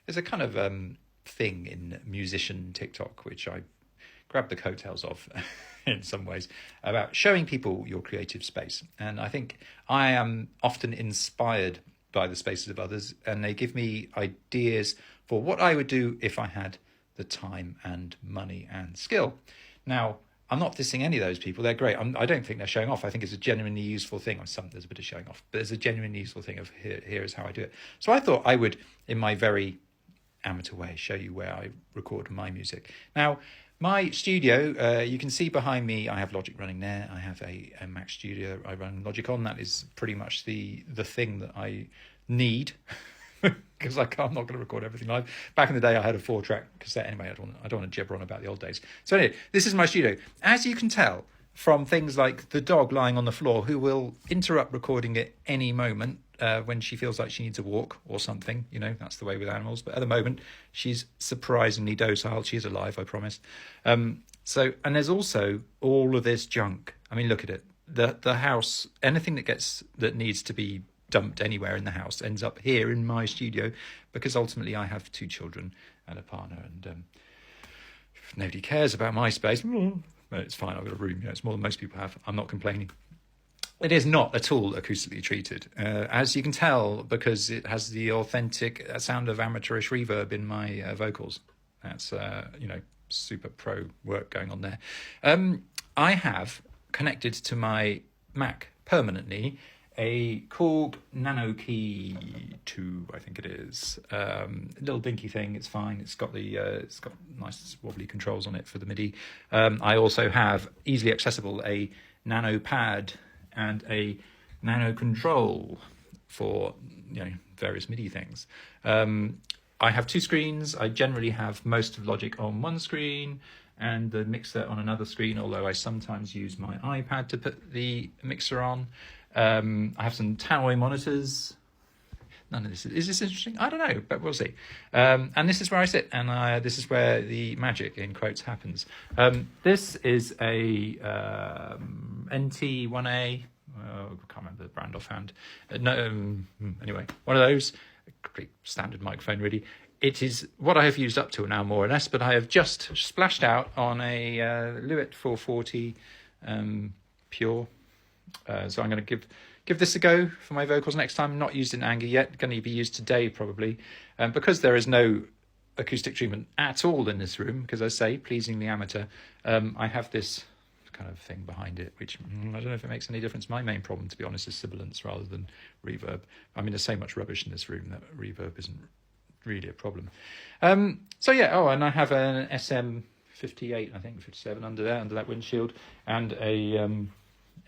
there's a kind of thing in musician TikTok, which I grab the coattails of in some ways, about showing people your creative space. And I think I am often inspired by the spaces of others, and they give me ideas for what I would do if I had the time and money and skill. Now, I'm not dissing any of those people. They're great. I don't think they're showing off. I think it's a genuinely useful thing. There's a bit of showing off, but there's a genuinely useful thing of here is how I do it. So I thought I would, in my very amateur way, show you where I record my music. Now, my studio, you can see behind me, I have Logic running there. I have a Mac Studio I run Logic on. That is pretty much the thing that I need because I'm not going to record everything live. Back in the day, I had a 4-track cassette. Anyway, I don't want to jibber on about the old days. So anyway, this is my studio. As you can tell from things like the dog lying on the floor, who will interrupt recording at any moment when she feels like she needs a walk or something. You know, that's the way with animals. But at the moment, she's surprisingly docile. She is alive, I promise. And there's also all of this junk. I mean, look at it. The house, anything that needs to be dumped anywhere in the house ends up here in my studio, because ultimately I have 2 children and a partner, and if nobody cares about my space, well, it's fine. I've got a room. It's more than most people have. I'm not complaining. It is not at all acoustically treated, as you can tell, because it has the authentic sound of amateurish reverb in my vocals. That's super pro work going on there. I have connected to my Mac permanently a Korg Nano Key 2, I think it is. Little dinky thing. It's fine. It's got nice wobbly controls on it for the MIDI. I also have easily accessible a Nano Pad and a Nano Control for various MIDI things. I have 2 screens. I generally have most of Logic on one screen and the mixer on another screen, although I sometimes use my iPad to put the mixer on. I have some Tower monitors. None of this is this interesting? I don't know, but we'll see. And this is where I sit, and this is where the magic, in quotes, happens. This is a NT1A. I can't remember the brand offhand. Anyway, one of those. A pretty standard microphone, really. It is what I have used up to now, more or less, but I have just splashed out on a Lewitt 440 Pure. So I'm going to give this a go for my vocals next time. Not used in anger yet. Going to be used today probably, because there is no acoustic treatment at all in this room. Because I say, pleasingly amateur, I have this kind of thing behind it, which I don't know if it makes any difference. My main problem, to be honest, is sibilance rather than reverb. I mean, there's so much rubbish in this room that reverb isn't really a problem. So yeah. Oh, and I have an SM58, I think 57 under that windshield, and a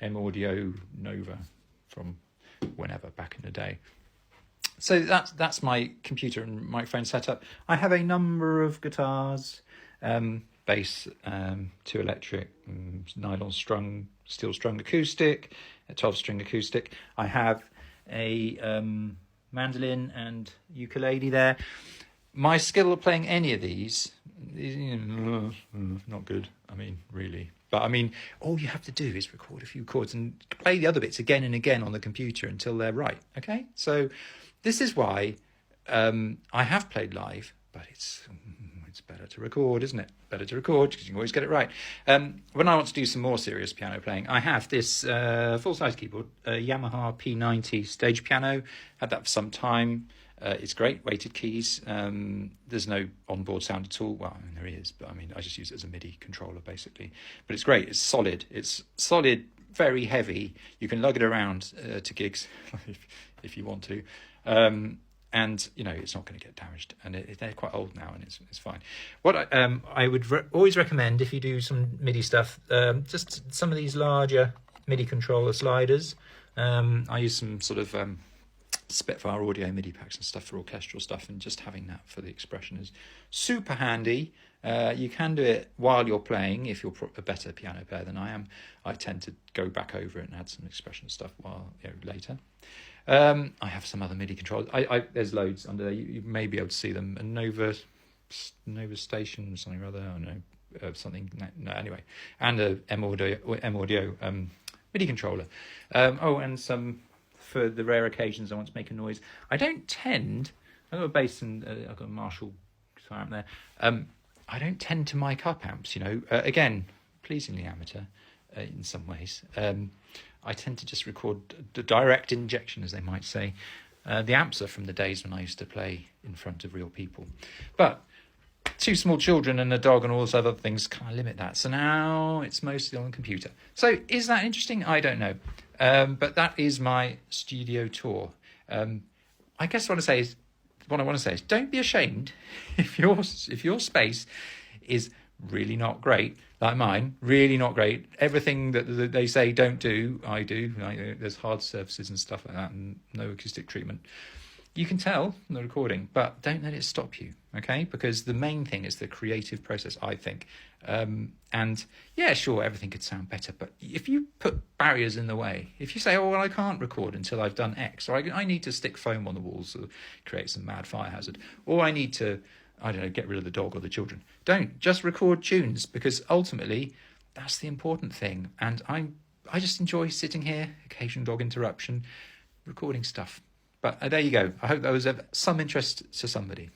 M Audio Nova from whenever back in the day. So that's my computer and microphone setup. I have a number of guitars, bass, 2 electric, nylon strung, steel strung acoustic, a 12-string acoustic. I have a mandolin and ukulele there. My skill of playing any of these is not good. I mean, really. But I mean, all you have to do is record a few chords and play the other bits again and again on the computer until they're right. Okay? So this is why I have played live, but it's better to record, isn't it? Better to record because you can always get it right. When I want to do some more serious piano playing, I have this full-size keyboard, a Yamaha P90 stage piano. Had that for some time. It's great, weighted keys. There's no onboard sound at all. Well, I mean, there is, but I mean, I just use it as a MIDI controller, basically. But it's great. It's solid. It's solid, very heavy. You can lug it around to gigs if you want to. And, it's not going to get damaged. And they're quite old now, and it's fine. What I would always recommend, if you do some MIDI stuff, just some of these larger MIDI controller sliders. I use some sort of Spitfire audio MIDI packs and stuff for orchestral stuff, and just having that for the expression is super handy. You can do it while you're playing if you're a better piano player than I am. I tend to go back over it and add some expression stuff later. I have some other MIDI controllers. There's loads under there. You may be able to see them. A Nova Station, something or other. I don't know, something. No, anyway, and a M Audio MIDI controller. And some for the rare occasions I want to make a noise. I don't tend I've got a bass and I've got a Marshall guitar amp there. I don't tend to mic up amps, again, pleasingly amateur in some ways. I tend to just record the direct injection, as they might say. The amps are from the days when I used to play in front of real people. But 2 small children and a dog and all those other things kind of limit that. So now it's mostly on the computer. So is that interesting? I don't know. But that is my studio tour. I guess what I want to say is don't be ashamed if your space is really not great, like mine, really not great. Everything that they say don't do, I do. There's hard surfaces and stuff like that and no acoustic treatment. You can tell from the recording, but don't let it stop you, okay? Because the main thing is the creative process, I think. And yeah, sure, everything could sound better, but if you put barriers in the way, if you say, oh, well, I can't record until I've done X, or I need to stick foam on the walls or create some mad fire hazard, or I need to, I don't know, get rid of the dog or the children. Don't, just record tunes, because ultimately that's the important thing. And I just enjoy sitting here, occasional dog interruption, recording stuff. But there you go. I hope that was of some interest to somebody.